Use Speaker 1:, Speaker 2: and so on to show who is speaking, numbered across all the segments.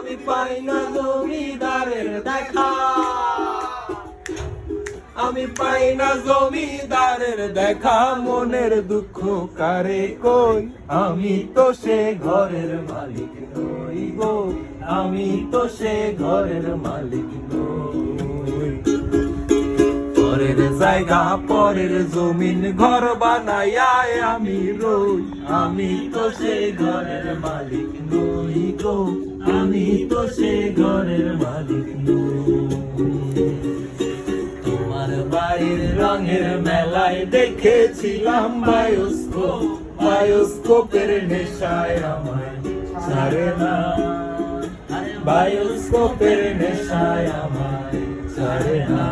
Speaker 1: আমি পাই না জমিদারের দেখা, আমি পাই না জমিদারের দেখা, মনের দুঃখ কারে কই, আমি তো সে ঘরের মালিক নই গো, আমি তো সে ঘরের মালিক নই। পরের জায়গা পরের জমিন ঘর বানাইয়া আমি রই, আমি তো সে ঘরের মালিক নই গো, আমি তো সে ঘরের মালিক নই। তোমার বাড়ির রঙের মেলায় দেখেছিলাম বায়োস্কোপ, বায়োস্কোপের নেশায় আমায় ছাড়ে না, বায়োস্কোপের নেশায় আমায় ছাড়ে না।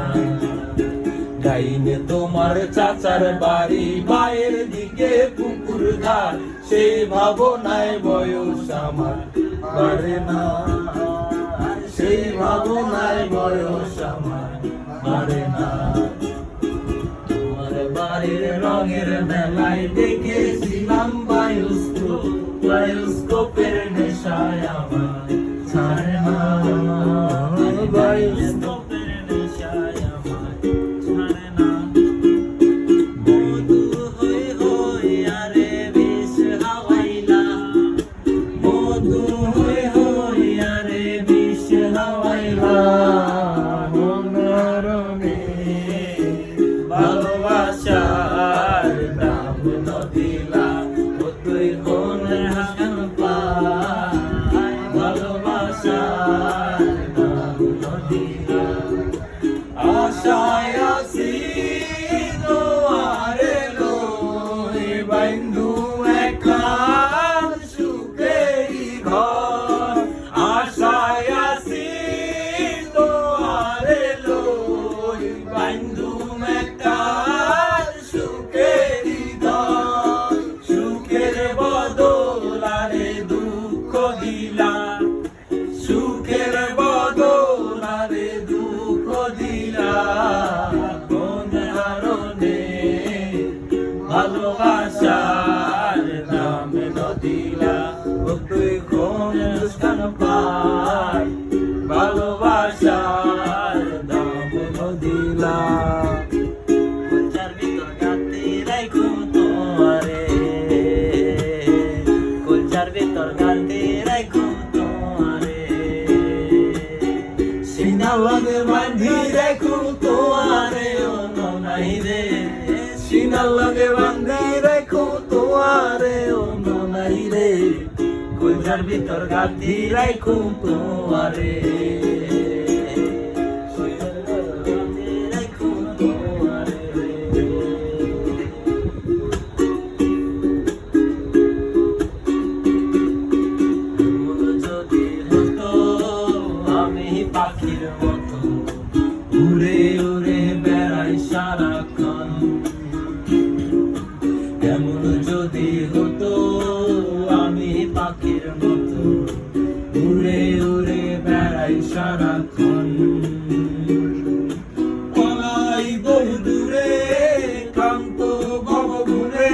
Speaker 1: ডাইনে তোমার চাচার বাড়ি, মায়ের দিকে পুকুর ধার, সেই ভাবনায় বয়স আমার বাড়ে না, সেই ভাবনায় বয়স আমার বাড়ে না। তোমার বাড়ির রঙের মেলায় দেখেছিলাম বায়োস্কোপ, বায়োস্কোপের নেশায় আমায় ছাড়ে না, বায়োস্কোপের নেশায় আমায় ছাড়ে না। মধু হই হই আরে বিষ হাওয়াইলা, মধু হই হই আরে বিষ হাওয়াইলা, মনরণে ভালোবাসার দাম নদিলা, তুই কোন হাসান পাই, ভালোবাসার দাম নদিলা। আশায় আছি দুয়ারে লই, বন্ধু একখান সুখেরই ঘর, আশায় আছি দুয়ারে লই, বন্ধু একখান সুখেরই ঘর। সুখের বদলারে দুঃখ দিলা, সুখের বদলারে দুঃখ দিলা, কোন কারণে ভালোবাসার দাম নদিলা, তুই কোন স্থান পাই, ভালোবাসার দাম নদিলা। কলচার ভিতর গাতে রাখো তোমারে, কলচার ভিতর গাতে রাখো তোমারে, সিনা লগে বাঁধি রাখো তোমারে, অন্য নাই রে, সিনা লগে বাঁধি রাখো তোমারে, অন্য নাই রে, কলচার ভিতর গাতে রাখো তোমারে, রাখো তোমারে। যদি হতো আমি পাখির মতো উড়ে উড়ে বেড়াই সারাক্ষণ, এমন যদি হতো আমি পাখির মতো উড়ে উড়ে বেড়াই সারাক্ষণ। পলাই বহু দূরে ক্লান্ত ভব ঘুরে,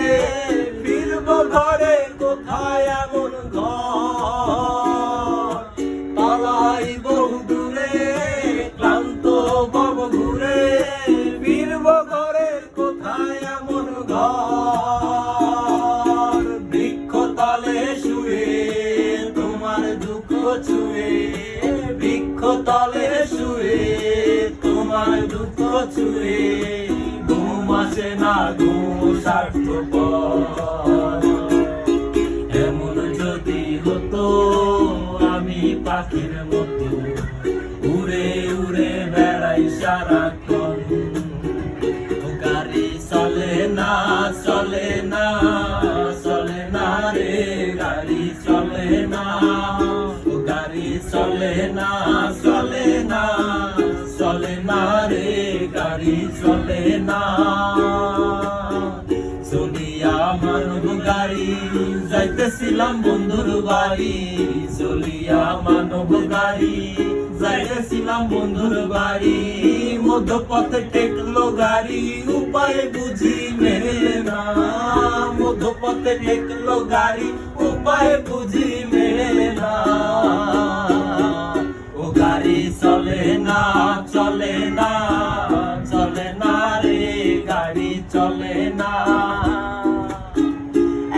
Speaker 1: ফিরব ঘরে কোথায় এমন ঘর, পালাই বহু দূরে ক্লান্ত ভব ঘুরে, ফিরব ঘরে কোথায় এমন ঘর। বৃক্ষতলে শুয়ে তোমার দুঃখ ছুঁয়ে, বৃক্ষতলে শুয়ে তোমার দুঃখ ছুঁয়ে, ঘুম আসে না ঘুম স্বার্থপর। এমন যদি হতো আমি পাখির মতো উড়ে উড়ে বেড়াই সারাক্ষণ, গাড়ি চলে না চলে না চলে না রে, গাড়ি চলে না, গাড়ি চলে না চলে না চলে না রে, গাড়ি চলে না। চলিয়া মানব গাড়ি যাইতেছিলাম বন্ধুর বাড়ি, চলিয়া মানব গাড়ি যাইতেছিলাম বন্ধুর বাড়ি, মধ্যপথে টেকলো গাড়ি উপায় বুঝি মেলে না, মধ্যপথে টেকলো গাড়ি উপায় বুঝি মেলে না। না চলে না চলে না রে গাড়ি চলে না।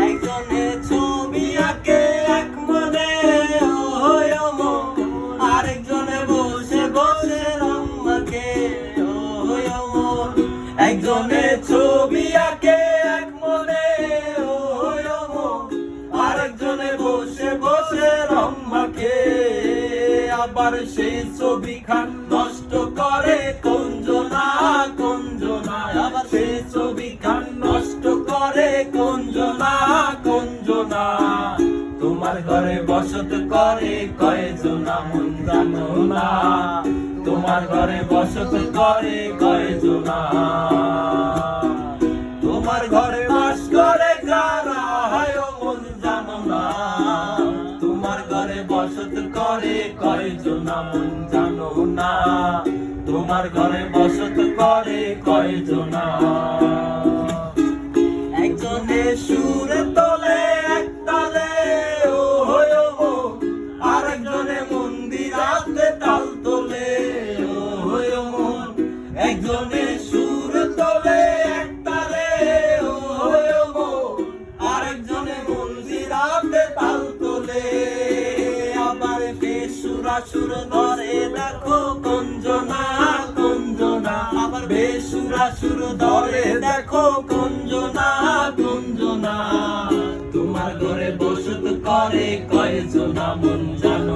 Speaker 1: একজনে ছবি আঁকে এক মনে ওই অমন, আরেকজনে বসে বসে রং মাখে ওই অমন। একজনে ছবি আঁকে এক মনে ওই অমন, আরেকজনে বসে বসে রং মাখে। আবার সেই ছবি খান নষ্ট করে কোনজনা কোনজনা, আবার সেই ছবি খান নষ্ট করে কোনজনা কোনজনা। তোমার ঘরে বসত করে কয়জনা মন জানো না, তোমার ঘরে বসত করে কয়জনা। তোমার ঘরে বাস করে যারা হয় মন জানো না, তোমার ঘরে বসত করে কয়জনা মন জানো না, তোমার ঘরে বসত করে কয়জনা। একজনে সুর তোলে এক তালে ও হয় মন, আরেকজনে মন্দিরাতে তাল তোলে ও হয় মন। একজনে সুর তোলে এক তালে ও হয় মন, আরেকজনে মন্দিরাতে তাল তোলে। আবার বেসুরা সুর ধরে দেখো কোনজনা কোনজনা, আবার বেসুরা সুর ধরে দেখো কোনজনা কোনজনা। তোমার ঘরে বসত করে কয়জনা মন জানো